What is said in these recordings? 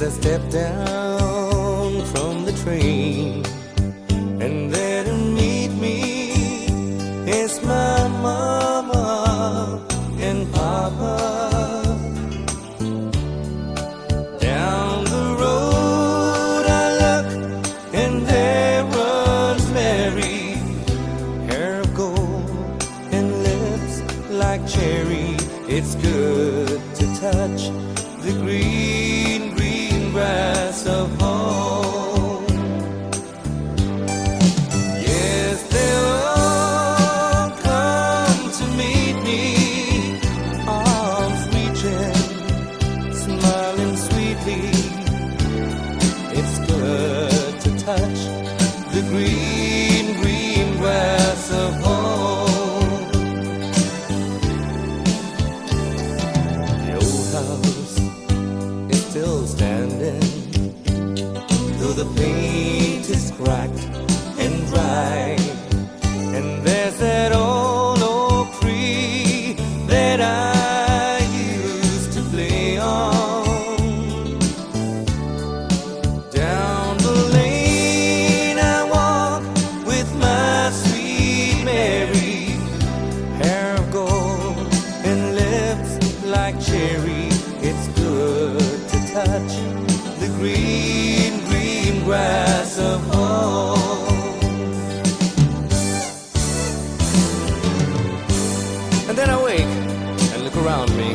I stepped down from the train, and there to meet me is my mama and papa. Down the road I look, and there runs Mary, hair of gold and lips like cherry. It's good to touch the green, green grass of home. Yes, they'll all come to meet me, arms reaching, smiling sweetly. It's good to touch the green, green grass of home. The old house is still standing, though the paint is cracked and dry. And there's that old oak tree that I used to play on. Down the lane I walk with my sweet Mary, hair of gold and lips like cherry. It's good to touch the green, green grass of home. And then I wake and look around me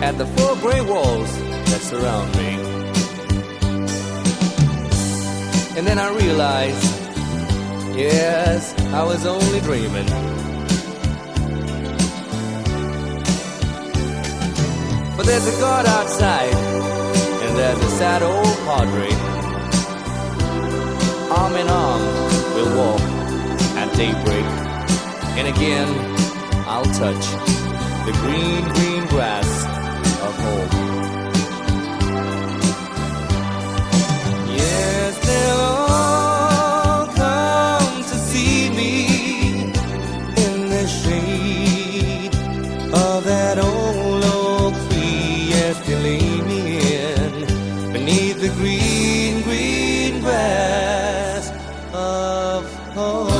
at the four gray walls that surround me. And then I realize, yes, I was only dreaming. But there's a God outside, and there's a sad old padre. Arm in arm, we'll walk at daybreak. And again, I'll touch the green, green grass of home. Yes, they'll all come to see me in the shade of that old oak tree. Yes, they'll lay me in beneath the green, green grass of home.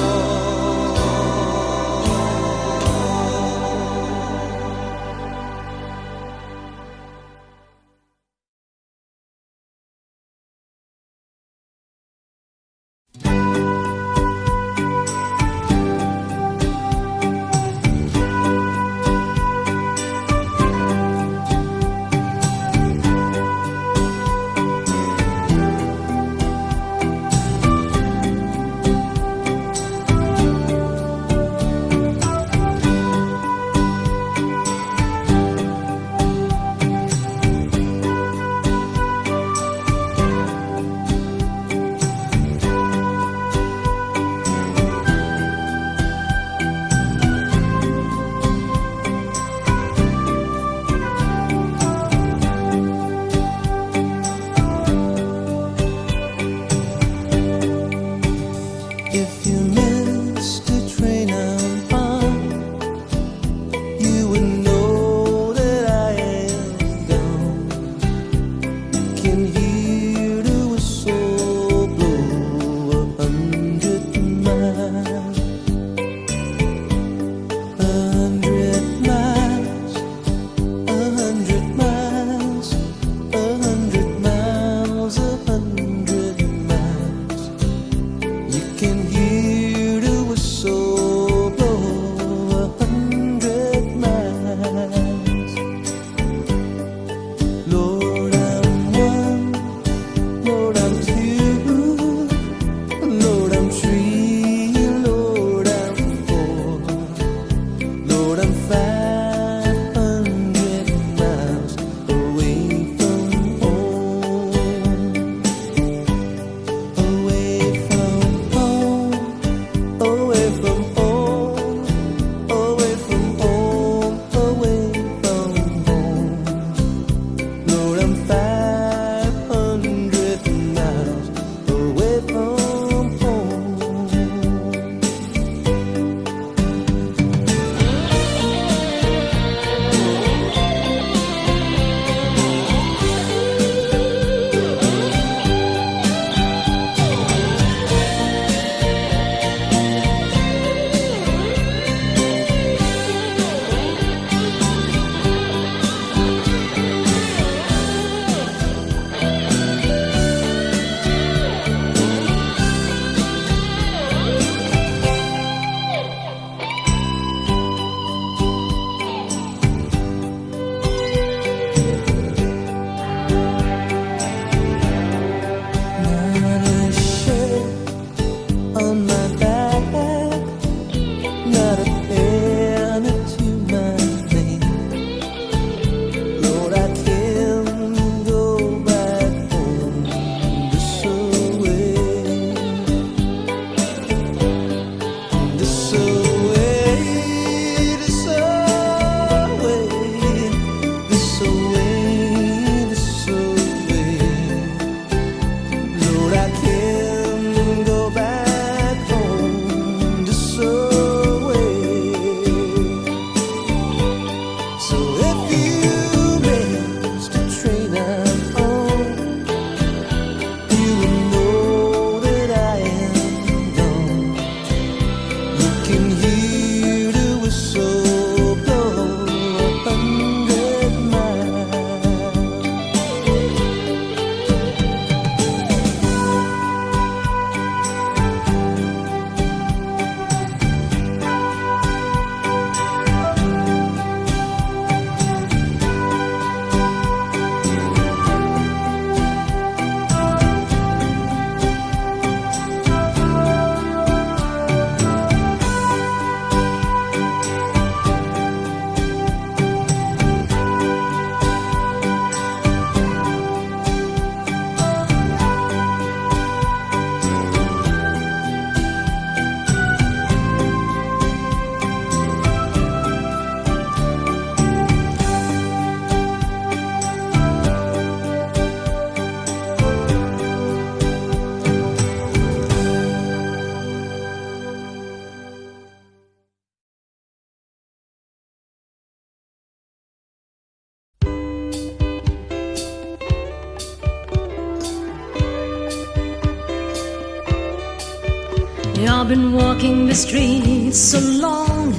I've been walking the streets so long,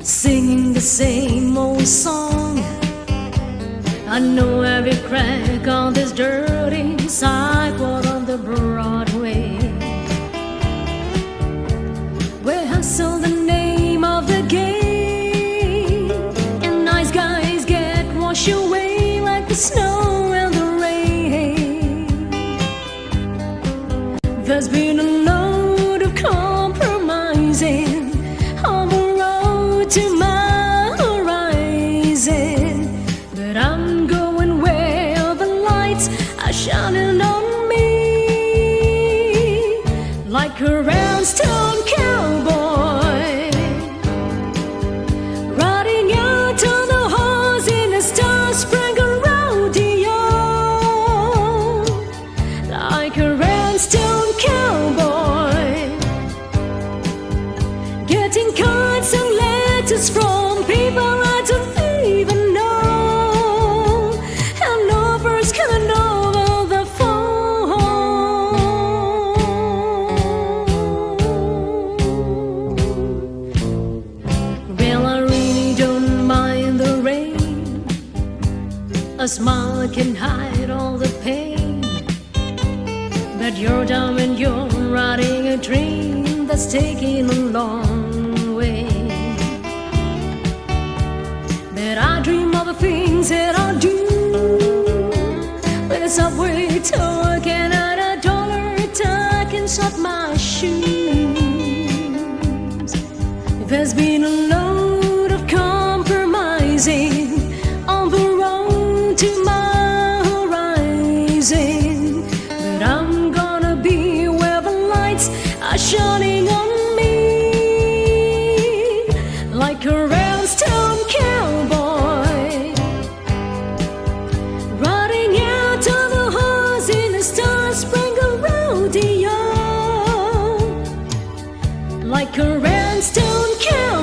singing the same old song. I know every crack on this dirty sidewalk on the Broadway. Where hustle the name of the game, and nice guys get washed away like the snow and the rain. There's been a load of compromising on the road to my horizon, but I'm going where the lights are shining on me, like a roundstone cowboy riding out on the horse in a star-sprinkled rodeo, like a roundstone cowboy getting cards and letters from people I don't even know, and offers coming over the phone. Well, I really don't mind the rain. A smile can hide all the pain, but you're down when you're riding a train that's taking a long way. But I dream of the things that I'll do with a subway tour, and at $1 tuck inside my shoes. There's been a load of compromising on the road to my horizon, but I'm gonna be where the lights are shining on me, like a roundstone cowboy riding out on the horse in a star-sprinkled rodeo, like a roundstone cowboy